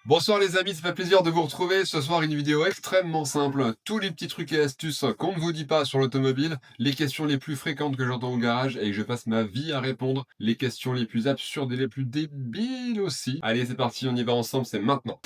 Bonsoir les amis, ça fait plaisir de vous retrouver. Ce soir, une vidéo extrêmement simple. Tous les petits trucs et astuces qu'on ne vous dit pas sur l'automobile, les questions les plus fréquentes que j'entends au garage et que je passe ma vie à répondre, les questions les plus absurdes et les plus débiles aussi. Allez, c'est parti, on y va ensemble, c'est maintenant.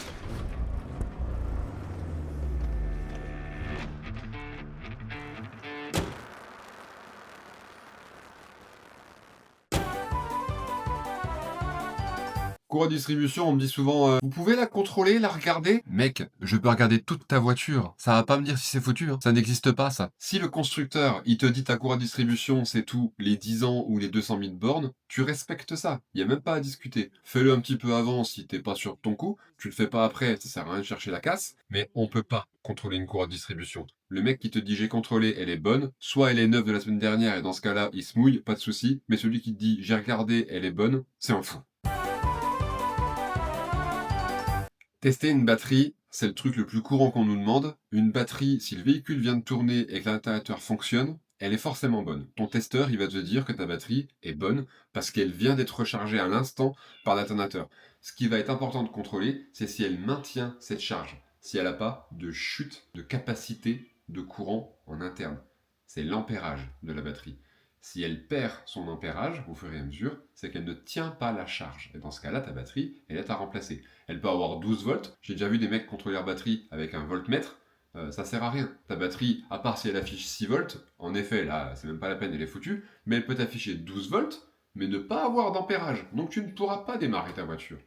Cours à distribution, on me dit souvent vous pouvez la contrôler, la regarder? Mec, je peux regarder toute ta voiture. Ça va pas me dire si c'est foutu, hein. Ça n'existe pas, ça. Si le constructeur, il te dit ta cour à distribution, c'est tout les 10 ans ou les 200 000 bornes, tu respectes ça. Il y a même pas à discuter. Fais-le un petit peu avant si t'es pas sûr de ton coup. Tu le fais pas après, ça sert à rien de chercher la casse. Mais on peut pas contrôler une cour à distribution. Le mec qui te dit j'ai contrôlé, elle est bonne. Soit elle est neuve de la semaine dernière et dans ce cas-là, il se mouille, pas de souci. Mais celui qui te dit j'ai regardé, elle est bonne, c'est un fou. Tester une batterie, c'est le truc le plus courant qu'on nous demande. Une batterie, si le véhicule vient de tourner et que l'interrupteur fonctionne, elle est forcément bonne. Ton testeur, il va te dire que ta batterie est bonne parce qu'elle vient d'être rechargée à l'instant par l'alternateur. Ce qui va être important de contrôler, c'est si elle maintient cette charge, si elle n'a pas de chute de capacité de courant en interne. C'est l'ampérage de la batterie. Si elle perd son ampérage au fur et à mesure, c'est qu'elle ne tient pas la charge. Et dans ce cas-là, ta batterie, elle est à remplacer. Elle peut avoir 12 volts. J'ai déjà vu des mecs contrôler leur batterie avec un voltmètre. Ça sert à rien. Ta batterie, à part si elle affiche 6 volts, en effet, là, c'est même pas la peine, elle est foutue, mais elle peut afficher 12 volts, mais ne pas avoir d'ampérage. Donc tu ne pourras pas démarrer ta voiture.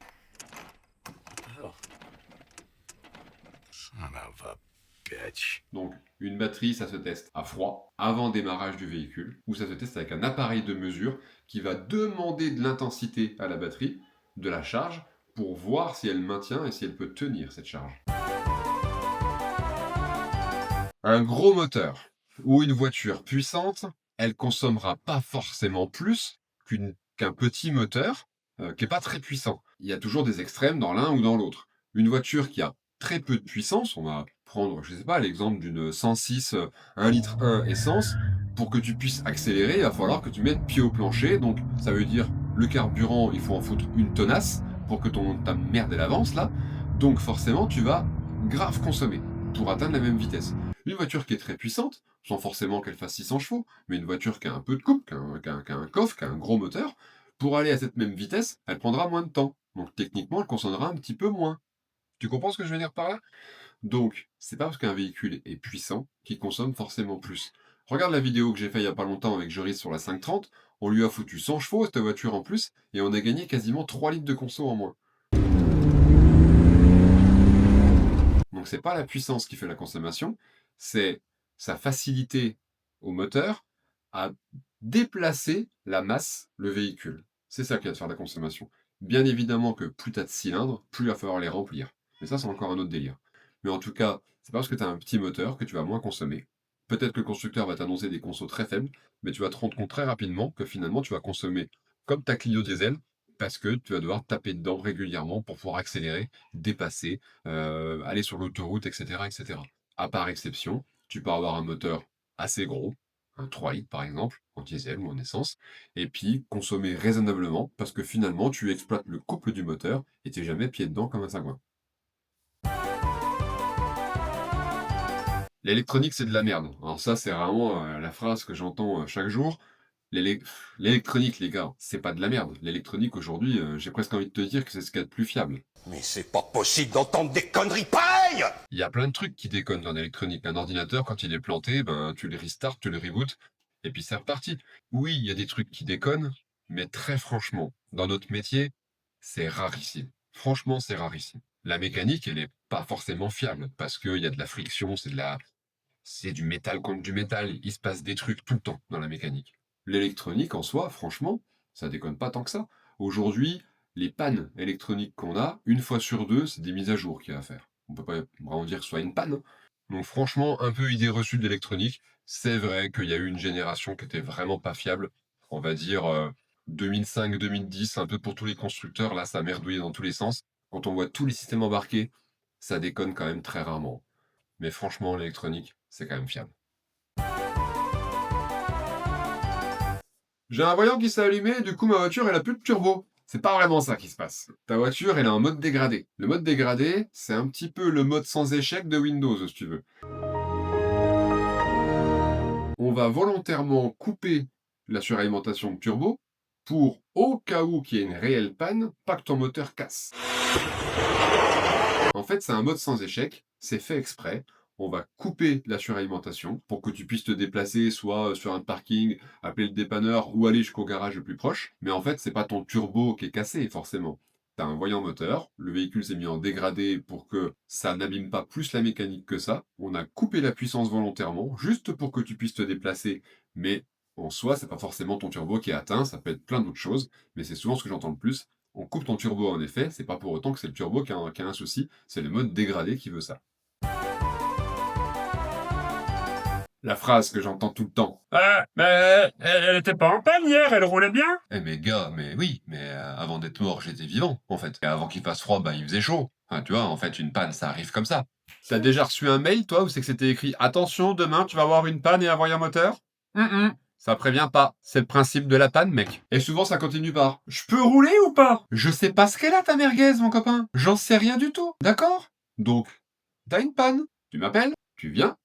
Son of a bitch. Donc, une batterie, ça se teste à froid, avant démarrage du véhicule, ou ça se teste avec un appareil de mesure qui va demander de l'intensité à la batterie, de la charge, pour voir si elle maintient et si elle peut tenir cette charge. Un gros moteur ou une voiture puissante, elle consommera pas forcément plus qu'un petit moteur qui est pas très puissant. Il y a toujours des extrêmes dans l'un ou dans l'autre. Une voiture qui a très peu de puissance, on va prendre, je sais pas, l'exemple d'une 106 1 litre 1 essence, pour que tu puisses accélérer, il va falloir que tu mettes pied au plancher, donc ça veut dire le carburant, il faut en foutre une tonnasse pour que ta merde elle avance là, donc forcément tu vas grave consommer pour atteindre la même vitesse. Une voiture qui est très puissante, sans forcément qu'elle fasse 600 chevaux, mais une voiture qui a un peu de coupe, qui a un coffre, qui a un gros moteur, pour aller à cette même vitesse, elle prendra moins de temps. Donc techniquement, elle consommera un petit peu moins. Tu comprends ce que je veux dire par là? Donc, c'est pas parce qu'un véhicule est puissant qu'il consomme forcément plus. Regarde la vidéo que j'ai fait il y a pas longtemps avec Joris sur la 530, on lui a foutu 100 chevaux à cette voiture en plus, et on a gagné quasiment 3 litres de conso en moins. Donc c'est pas la puissance qui fait la consommation, c'est sa facilité au moteur à déplacer la masse, le véhicule. C'est ça qui va te faire la consommation. Bien évidemment que plus tu as de cylindres, plus il va falloir les remplir. Mais ça, c'est encore un autre délire. Mais en tout cas, c'est pas parce que tu as un petit moteur que tu vas moins consommer. Peut-être que le constructeur va t'annoncer des consos très faibles, mais tu vas te rendre compte très rapidement que finalement tu vas consommer comme ta Clio diesel, parce que tu vas devoir taper dedans régulièrement pour pouvoir accélérer, dépasser, aller sur l'autoroute, etc., etc. À part exception, tu peux avoir un moteur assez gros, un 3 litres par exemple, en diesel ou en essence, et puis consommer raisonnablement, parce que finalement tu exploites le couple du moteur et tu n'es jamais pied dedans comme un sagouin. L'électronique, c'est de la merde. Alors ça, c'est vraiment la phrase que j'entends chaque jour. L'élec- L'électronique, les gars, c'est pas de la merde. L'électronique, aujourd'hui, j'ai presque envie de te dire que c'est ce qu'il y a de plus fiable. Mais c'est pas possible d'entendre des conneries pareilles! Il y a plein de trucs qui déconnent dans l'électronique. Un ordinateur, quand il est planté, ben, tu le restarts, tu le reboots, et puis c'est reparti. Oui, il y a des trucs qui déconnent, mais très franchement, dans notre métier, c'est rarissime. Franchement, c'est rarissime. La mécanique, elle est pas forcément fiable, parce qu'il y a de la friction, c'est du métal contre du métal. Il se passe des trucs tout le temps dans la mécanique. L'électronique, en soi, franchement, ça déconne pas tant que ça. Aujourd'hui, les pannes électroniques qu'on a, une fois sur deux, c'est des mises à jour qu'il y a à faire. On peut pas vraiment dire que ce soit une panne, hein. Donc franchement, un peu idée reçue de l'électronique. C'est vrai qu'il y a eu une génération qui était vraiment pas fiable. On va dire 2005-2010, un peu pour tous les constructeurs. Là, ça a merdouillé dans tous les sens. Quand on voit tous les systèmes embarqués, ça déconne quand même très rarement. Mais franchement, l'électronique, c'est quand même fiable. J'ai un voyant qui s'est allumé, du coup ma voiture elle a plus de turbo. C'est pas vraiment ça qui se passe. Ta voiture, elle est en mode dégradé. Le mode dégradé, c'est un petit peu le mode sans échec de Windows, si tu veux. On va volontairement couper la suralimentation de turbo pour, au cas où qu'il y ait une réelle panne, pas que ton moteur casse. En fait, c'est un mode sans échec, c'est fait exprès. On va couper la suralimentation pour que tu puisses te déplacer soit sur un parking, appeler le dépanneur ou aller jusqu'au garage le plus proche. Mais en fait, c'est pas ton turbo qui est cassé forcément. Tu as un voyant moteur, le véhicule s'est mis en dégradé pour que ça n'abîme pas plus la mécanique que ça. On a coupé la puissance volontairement, juste pour que tu puisses te déplacer, mais en soi, c'est pas forcément ton turbo qui est atteint, ça peut être plein d'autres choses, mais c'est souvent ce que j'entends le plus. On coupe ton turbo en effet, c'est pas pour autant que c'est le turbo qui a un souci, c'est le mode dégradé qui veut ça. La phrase que j'entends tout le temps. Ah, mais elle était pas en panne hier, elle roulait bien. Eh mais gars, mais oui, mais avant d'être mort, j'étais vivant, en fait. Et avant qu'il fasse froid, bah il faisait chaud. Enfin, tu vois, en fait, une panne, ça arrive comme ça. T'as déjà reçu un mail, toi, où c'est que c'était écrit « Attention, demain, tu vas avoir une panne et un voyant moteur ?» Ça prévient pas. C'est le principe de la panne, mec. Et souvent, ça continue par « Je peux rouler ou pas ?» Je sais pas ce qu'elle a, ta merguez, mon copain. J'en sais rien du tout, d'accord? Donc, t'as une panne, tu m'appelles, tu viens,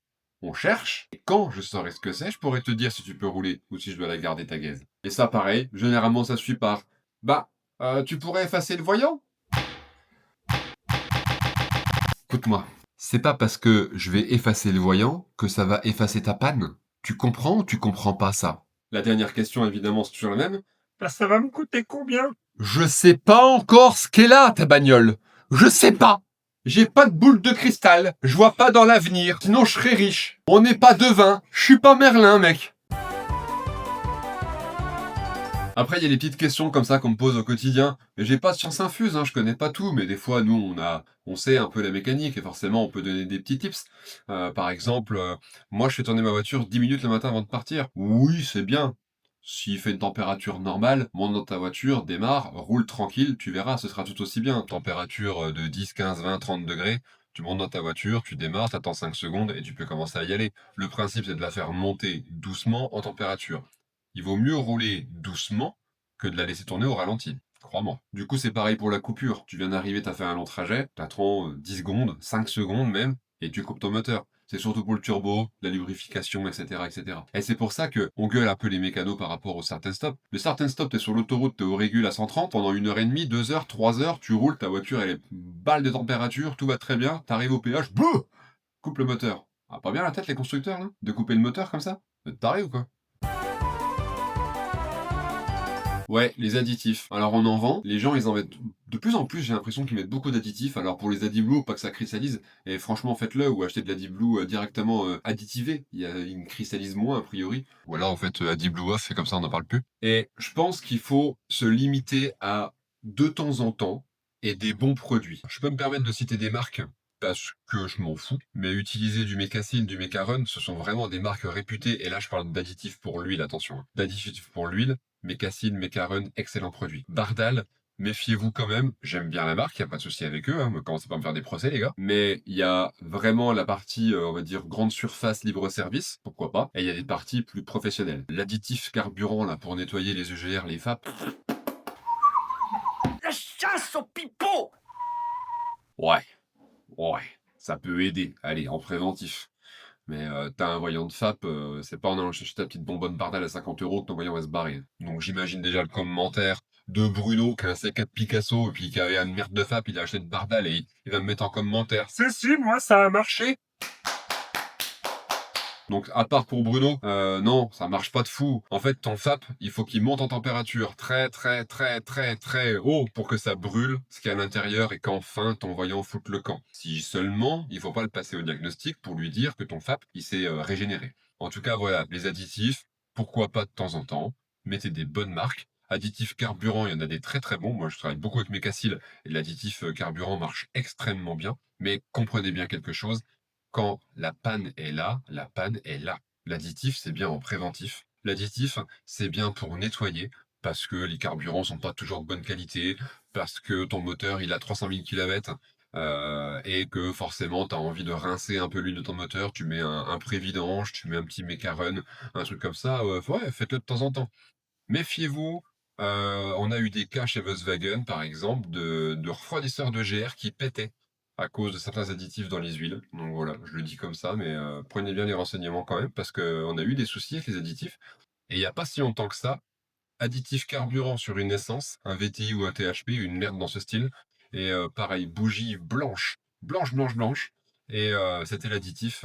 on cherche, et quand je saurai ce que c'est, je pourrais te dire si tu peux rouler ou si je dois la garder ta gaze. Et ça, pareil, généralement, ça suit par « Bah, tu pourrais effacer le voyant ?» Écoute-moi, c'est pas parce que je vais effacer le voyant que ça va effacer ta panne. Tu comprends ou tu comprends pas ça? La dernière question, évidemment, c'est toujours la même. Bah, ça va me coûter combien? Je sais pas encore ce qu'est là, ta bagnole. Je sais pas. J'ai pas de boule de cristal. Je vois pas dans l'avenir. Sinon, je serais riche. On n'est pas devin. Je suis pas Merlin, mec. Après, il y a les petites questions comme ça qu'on me pose au quotidien. Mais j'ai pas de science infuse, hein, je connais pas tout, mais des fois, nous, on sait un peu la mécanique et forcément, on peut donner des petits tips. Par exemple, moi, je fais tourner ma voiture 10 minutes le matin avant de partir. Oui, c'est bien. S'il fait une température normale, monte dans ta voiture, démarre, roule tranquille, tu verras, ce sera tout aussi bien. Température de 10, 15, 20, 30 degrés, tu montes dans ta voiture, tu démarres, t'attends 5 secondes et tu peux commencer à y aller. Le principe, c'est de la faire monter doucement en température. Il vaut mieux rouler doucement que de la laisser tourner au ralenti. Crois-moi. Du coup, c'est pareil pour la coupure. Tu viens d'arriver, t'as fait un long trajet, t'attends 10 secondes, 5 secondes même, et tu coupes ton moteur. C'est surtout pour le turbo, la lubrification, etc., etc. Et c'est pour ça que on gueule un peu les mécanos par rapport au start and stop. Le start and stop, t'es sur l'autoroute, t'es au régule à 130, pendant 1h30, 2 heures, 3 heures, tu roules, ta voiture, elle est balle de température, tout va très bien, t'arrives au péage, bouh, coupe le moteur. Ah, pas bien la tête les constructeurs, là, de couper le moteur comme ça? Vous êtes tarés ou quoi? Ouais, les additifs. Alors on en vend, les gens ils en mettent de plus en plus, j'ai l'impression qu'ils mettent beaucoup d'additifs. Alors pour les AddiBlue, pas que ça cristallise, et franchement faites-le ou achetez de l'AddiBlue directement additivé, il cristallise moins a priori. Ou alors en fait AddiBlue off et comme ça on n'en parle plus. Et je pense qu'il faut se limiter à de temps en temps et des bons produits. Je peux me permettre de citer des marques parce que je m'en fous, mais utiliser du Mecacil, du Mecarun, ce sont vraiment des marques réputées, et là je parle d'additifs pour l'huile, attention, hein. D'additifs pour l'huile, Mecacil, Mecarun, excellent produit. Bardal, méfiez-vous quand même, j'aime bien la marque, y a pas de souci avec eux, hein, me commencez pas à me faire des procès les gars, mais il y a vraiment la partie, on va dire, grande surface, libre-service, pourquoi pas, et il y a des parties plus professionnelles. L'additif carburant, là, pour nettoyer les EGR, les FAP... La chasse au pipeau! Ouais, ça peut aider, allez, en préventif. Mais t'as un voyant de FAP, c'est pas en allant chercher ta petite bonbonne Bardal à 50 € que ton voyant va se barrer. Donc j'imagine déjà le commentaire de Bruno qui a un C4 Picasso et puis qui avait une merde de FAP, il a acheté de Bardal et il va me mettre en commentaire. Si, moi, ça a marché. Donc à part pour Bruno, non, ça marche pas de fou. En fait, ton FAP, il faut qu'il monte en température très haut pour que ça brûle ce qu'il y a à l'intérieur et qu'enfin ton voyant foute le camp. Si seulement, il faut pas le passer au diagnostic pour lui dire que ton FAP, il s'est régénéré. En tout cas, voilà, les additifs, pourquoi pas de temps en temps, mettez des bonnes marques. Additifs carburant, il y en a des très bons. Moi, je travaille beaucoup avec Mecacil et l'additif carburant marche extrêmement bien. Mais comprenez bien quelque chose, quand la panne est là, la panne est là. L'additif, c'est bien en préventif. L'additif, c'est bien pour nettoyer, parce que les carburants sont pas toujours de bonne qualité, parce que ton moteur, il a 300 000 km, et que forcément, tu as envie de rincer un peu l'huile de ton moteur, tu mets un pré-vidange, tu mets un petit Mecarun, un truc comme ça, ouais, faites-le de temps en temps. Méfiez-vous, On a eu des cas chez Volkswagen, par exemple, de refroidisseurs de GR qui pétaient à cause de certains additifs dans les huiles. Donc voilà, je le dis comme ça, mais prenez bien les renseignements quand même, parce qu'on a eu des soucis avec les additifs. Et il n'y a pas si longtemps que ça, additif carburant sur une essence, un VTI ou un THP, une merde dans ce style. Et pareil, bougie blanche, blanche, blanche, blanche. Et c'était l'additif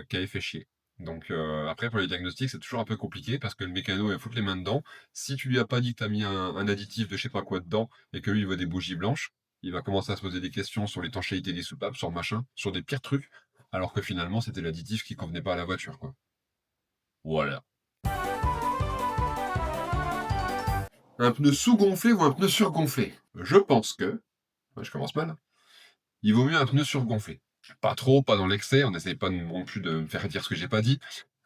qui avait fait chier. Donc après, pour les diagnostics, c'est toujours un peu compliqué parce que le mécano, il fout les mains dedans. Si tu lui as pas dit que tu as mis un additif de je sais pas quoi dedans et que lui, il voit des bougies blanches, il va commencer à se poser des questions sur l'étanchéité des soupapes, sur machin, sur des pires trucs, alors que finalement, c'était l'additif qui convenait pas à la voiture, quoi. Voilà. Un pneu sous-gonflé ou un pneu surgonflé? Je pense que, ouais, je commence mal, il vaut mieux un pneu surgonflé. Pas trop, pas dans l'excès, on n'essaye pas non plus de me faire dire ce que j'ai pas dit.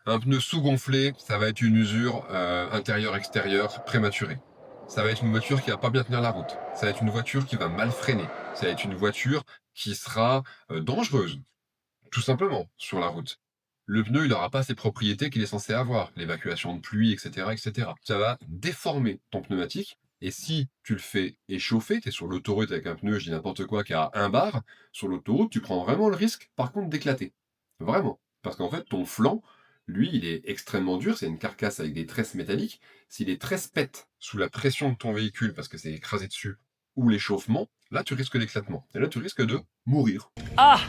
Un pneu sous-gonflé, ça va être une usure intérieure-extérieure prématurée. Ça va être une voiture qui va pas bien tenir la route. Ça va être une voiture qui va mal freiner. Ça va être une voiture qui sera dangereuse, tout simplement, sur la route. Le pneu, il n'aura pas ses propriétés qu'il est censé avoir, l'évacuation de pluie, etc., etc. Ça va déformer ton pneumatique. Et si tu le fais échauffer, tu es sur l'autoroute avec un pneu, je dis n'importe quoi, qui a 1 bar, sur l'autoroute, tu prends vraiment le risque, par contre, d'éclater. Vraiment. Parce qu'en fait, ton flanc, lui, il est extrêmement dur, c'est une carcasse avec des tresses métalliques. Si les tresses pètent sous la pression de ton véhicule, parce que c'est écrasé dessus, ou l'échauffement, là, tu risques l'éclatement. Et là, tu risques de mourir. Ah!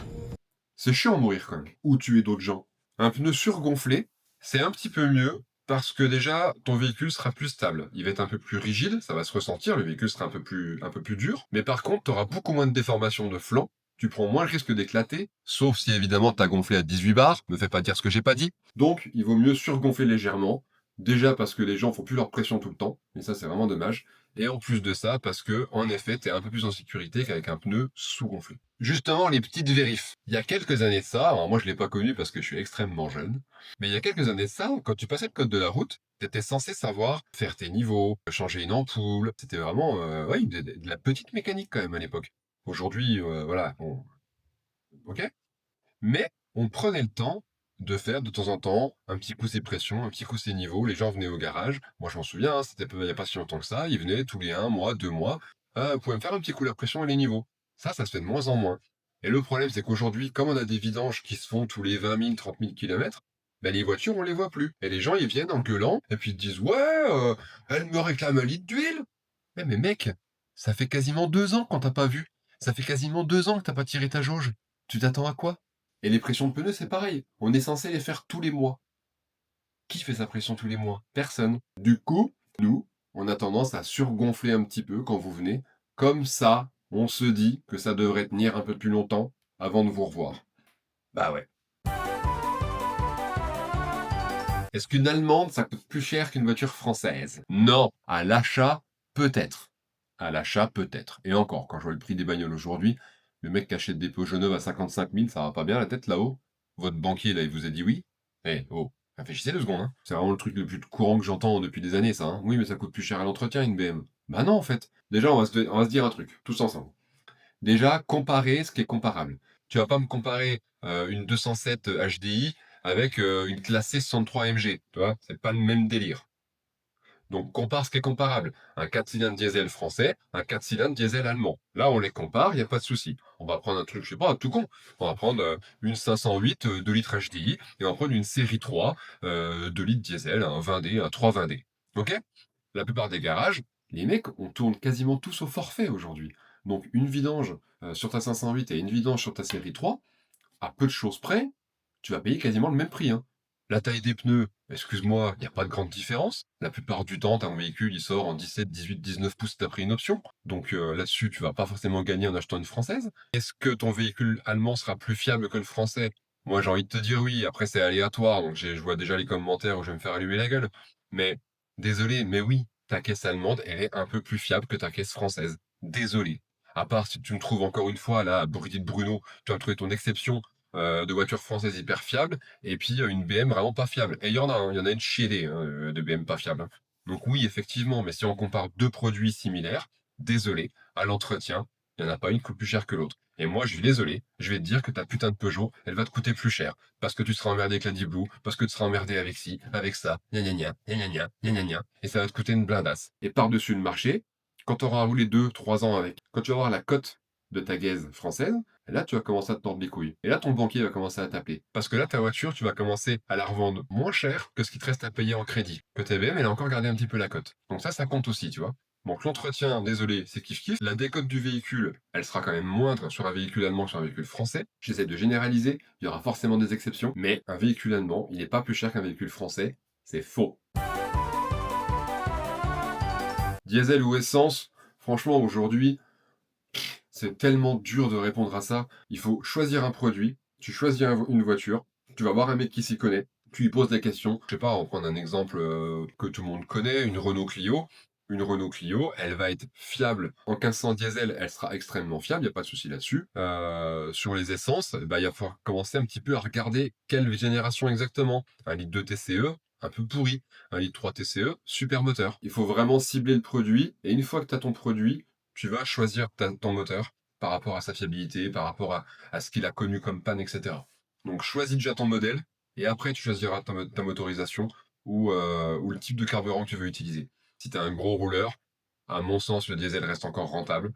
C'est chiant de mourir quand même. Ou tuer d'autres gens. Un pneu surgonflé, c'est un petit peu mieux parce que déjà, ton véhicule sera plus stable. Il va être un peu plus rigide, ça va se ressentir, le véhicule sera un peu plus dur. Mais par contre, tu auras beaucoup moins de déformation de flanc, tu prends moins le risque d'éclater, sauf si évidemment tu as gonflé à 18 bars, me fais pas dire ce que j'ai pas dit. Donc, il vaut mieux surgonfler légèrement, déjà parce que les gens font plus leur pression tout le temps, et ça c'est vraiment dommage. Et en plus de ça, parce que, en effet, tu es un peu plus en sécurité qu'avec un pneu sous-gonflé. Justement, les petites vérifs. Il y a quelques années de ça, alors moi je l'ai pas connu parce que je suis extrêmement jeune, mais il y a quelques années de ça, quand tu passais le code de la route, tu étais censé savoir faire tes niveaux, changer une ampoule. C'était vraiment ouais, de la petite mécanique quand même à l'époque. Aujourd'hui, voilà, ok. Mais on prenait le temps de faire de temps en temps un petit coup ses pressions, un petit coup ses niveaux. Les gens venaient au garage. Moi, je m'en souviens, hein, c'était il n'y a pas si longtemps que ça. Ils venaient tous les 1 mois, 2 mois. Vous pouvez me faire un petit coup la pression et les niveaux. Ça se fait de moins en moins. Et le problème, c'est qu'aujourd'hui, comme on a des vidanges qui se font tous les 20 000, 30 000 kilomètres, ben les voitures, on les voit plus. Et les gens, ils viennent en gueulant, et puis ils te disent, ouais, elle me réclame 1 litre d'huile. Mais mec, ça fait quasiment 2 ans qu'on t'a pas vu. Ça fait quasiment 2 ans que t'as pas tiré ta jauge. Tu t'attends à quoi? Et les pressions de pneus, c'est pareil. On est censé les faire tous les mois. Qui fait sa pression tous les mois? Personne. Du coup, nous, on a tendance à surgonfler un petit peu quand vous venez. Comme ça, on se dit que ça devrait tenir un peu plus longtemps avant de vous revoir. Bah ouais. Est-ce qu'une Allemande, ça coûte plus cher qu'une voiture française? Non. À l'achat, peut-être. À l'achat, peut-être. Et encore, quand je vois le prix des bagnoles aujourd'hui, le mec qui achète des Peugeot neuves à 55 000, ça va pas bien la tête là-haut? Votre banquier, là, il vous a dit oui? Eh, oh, réfléchissez 2 secondes, hein. C'est vraiment le truc le plus courant que j'entends depuis des années, ça, hein. Oui, mais ça coûte plus cher à l'entretien, une BM. Bah non, en fait. Déjà, on va se dire un truc, tous ensemble. Déjà, comparer ce qui est comparable. Tu vas pas me comparer une 207 HDI avec une classée 63 MG, tu vois, c'est pas le même délire. Donc compare ce qui est comparable. Un 4 cylindres diesel français, un 4 cylindres diesel allemand. Là, on les compare, il n'y a pas de souci. On va prendre un truc, je sais pas, tout con. On va prendre une 508 2 litres HDI et on va prendre une série 3 2 litres diesel, un 20D, un 320D. Ok? La plupart des garages, les mecs, on tourne quasiment tous au forfait aujourd'hui. Donc une vidange sur ta 508 et une vidange sur ta série 3, à peu de choses près, tu vas payer quasiment le même prix, hein. La taille des pneus, excuse-moi, il n'y a pas de grande différence. La plupart du temps, ton véhicule, il sort en 17, 18, 19 pouces, tu as pris une option. Donc là-dessus, tu vas pas forcément gagner en achetant une française. Est-ce que ton véhicule allemand sera plus fiable que le français? Moi, j'ai envie de te dire oui. Après, c'est aléatoire, donc je vois déjà les commentaires où je vais me faire allumer la gueule. Mais désolé, mais oui, ta caisse allemande, elle est un peu plus fiable que ta caisse française. Désolé. À part si tu me trouves encore une fois là, à Brigitte Bruno, tu vas trouver ton exception de voiture française hyper fiable, et puis une BM vraiment pas fiable. Et il y en a, hein, il y en a une chier de BM pas fiable, hein. Donc oui, effectivement, mais si on compare deux produits similaires, désolé, à l'entretien, Il n'y en a pas une qui coûte plus cher que l'autre. Et moi, je suis désolé, je vais te dire que ta putain de Peugeot, elle va te coûter plus cher. Parce que tu seras emmerdé avec la Deep Blue, parce que tu seras emmerdé avec ci, avec ça, gna gna gna, gna gna gna, gna gna gna, et ça va te coûter une blindasse. Et par-dessus le marché, quand tu auras roulé 2, 3 ans avec, quand tu vas avoir la cote de ta gaze française, là, tu vas commencer à te tordre les couilles. Et là, ton banquier va commencer à t'appeler. Parce que là, ta voiture, tu vas commencer à la revendre moins cher que ce qui te reste à payer en crédit. Que ta BM, elle a encore gardé un petit peu la cote. Donc ça compte aussi, tu vois. Donc l'entretien, désolé, c'est kiff-kiff. La décote du véhicule, elle sera quand même moindre sur un véhicule allemand que sur un véhicule français. J'essaie de généraliser, il y aura forcément des exceptions, mais un véhicule allemand, il n'est pas plus cher qu'un véhicule français. C'est faux. Diesel ou essence, franchement, aujourd'hui, c'est tellement dur de répondre à ça. Il faut choisir un produit, tu choisis une voiture, tu vas voir un mec qui s'y connaît, tu lui poses des questions. Je sais pas, on va prendre un exemple que tout le monde connaît, une Renault Clio. Une Renault Clio, elle va être fiable. En 1500 diesel, elle sera extrêmement fiable, il n'y a pas de souci là-dessus. Sur les essences, il va falloir commencer un petit peu à regarder quelle génération exactement. Un litre 2 TCE, un peu pourri. Un litre 3 TCE, super moteur. Il faut vraiment cibler le produit, et une fois que tu as ton produit, tu vas choisir ton moteur par rapport à sa fiabilité, par rapport à ce qu'il a connu comme panne, etc. Donc choisis déjà ton modèle, et après tu choisiras ta motorisation ou le type de carburant que tu veux utiliser. Si tu as un gros rouleur, à mon sens, le diesel reste encore rentable.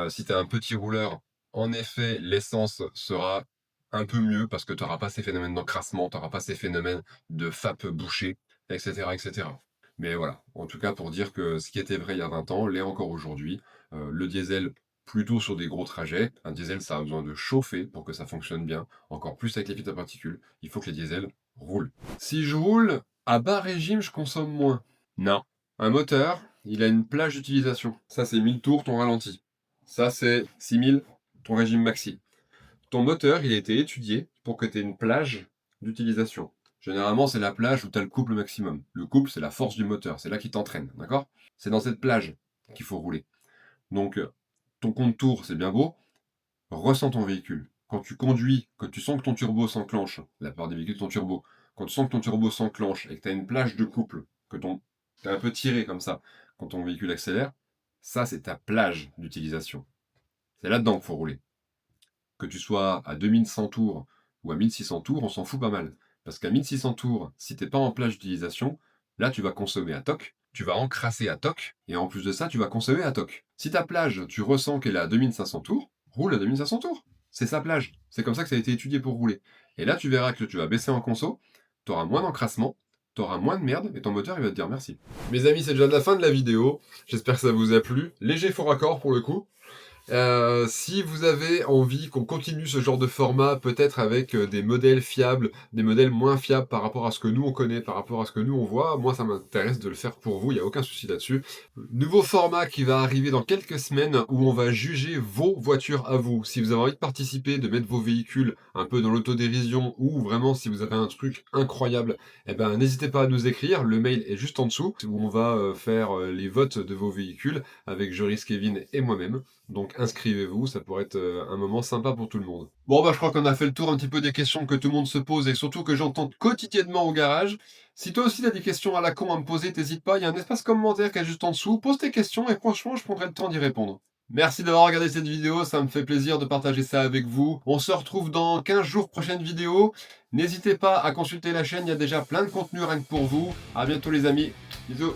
Si tu as un petit rouleur, en effet, l'essence sera un peu mieux parce que tu n'auras pas ces phénomènes d'encrassement, tu n'auras pas ces phénomènes de FAP bouché, etc., etc. Mais voilà, en tout cas pour dire que ce qui était vrai il y a 20 ans l'est encore aujourd'hui. Le diesel, plutôt sur des gros trajets. Un diesel, ça a besoin de chauffer pour que ça fonctionne bien. Encore plus avec les filtres à particules, il faut que les diesels roulent. Si je roule à bas régime, je consomme moins. Non. Un moteur, il a une plage d'utilisation. Ça, c'est 1000 tours, ton ralenti. Ça, c'est 6000, ton régime maxi. Ton moteur, il a été étudié pour que tu aies une plage d'utilisation. Généralement, c'est la plage où tu as le couple maximum. Le couple, c'est la force du moteur. C'est là qui t'entraîne, d'accord? C'est dans cette plage qu'il faut rouler. Donc, ton compte tour, c'est bien beau. Ressens ton véhicule. Quand tu conduis, que tu sens que ton turbo s'enclenche, la plupart des véhicules sont turbo, quand tu sens que ton turbo s'enclenche et que tu as une plage de couple, que tu es un peu tiré comme ça, quand ton véhicule accélère, ça, c'est ta plage d'utilisation. C'est là-dedans qu'il faut rouler. Que tu sois à 2100 tours ou à 1600 tours, on s'en fout pas mal. Parce qu'à 1600 tours, si tu n'es pas en plage d'utilisation, là, tu vas consommer à toc, tu vas encrasser à toc, et en plus de ça, tu vas consommer à toc. Si ta plage, tu ressens qu'elle est à 2500 tours, roule à 2500 tours. C'est sa plage. C'est comme ça que ça a été étudié pour rouler. Et là, tu verras que tu vas baisser en conso, tu auras moins d'encrassement, tu auras moins de merde, et ton moteur, il va te dire merci. Mes amis, c'est déjà la fin de la vidéo. J'espère que ça vous a plu. Léger faux raccord pour le coup. Si vous avez envie qu'on continue ce genre de format, peut-être avec des modèles fiables, des modèles moins fiables par rapport à ce que nous on connaît, par rapport à ce que nous on voit, moi ça m'intéresse de le faire pour vous, il n'y a aucun souci là-dessus. Nouveau format qui va arriver dans quelques semaines où on va juger vos voitures à vous. Si vous avez envie de participer, de mettre vos véhicules un peu dans l'autodérision ou vraiment si vous avez un truc incroyable, eh ben n'hésitez pas à nous écrire, le mail est juste en dessous où on va faire les votes de vos véhicules avec Joris, Kevin et moi-même. Donc inscrivez-vous, ça pourrait être un moment sympa pour tout le monde. Bon bah je crois qu'on a fait le tour un petit peu des questions que tout le monde se pose et surtout que j'entends quotidiennement au garage. Si toi aussi t'as des questions à la con à me poser, t'hésites pas, il y a un espace commentaire qui est juste en dessous, pose tes questions et franchement je prendrai le temps d'y répondre. Merci d'avoir regardé cette vidéo, ça me fait plaisir de partager ça avec vous. On se retrouve dans 15 jours, prochaine vidéo. N'hésitez pas à consulter la chaîne, il y a déjà plein de contenu rien que pour vous. A bientôt les amis, bisous.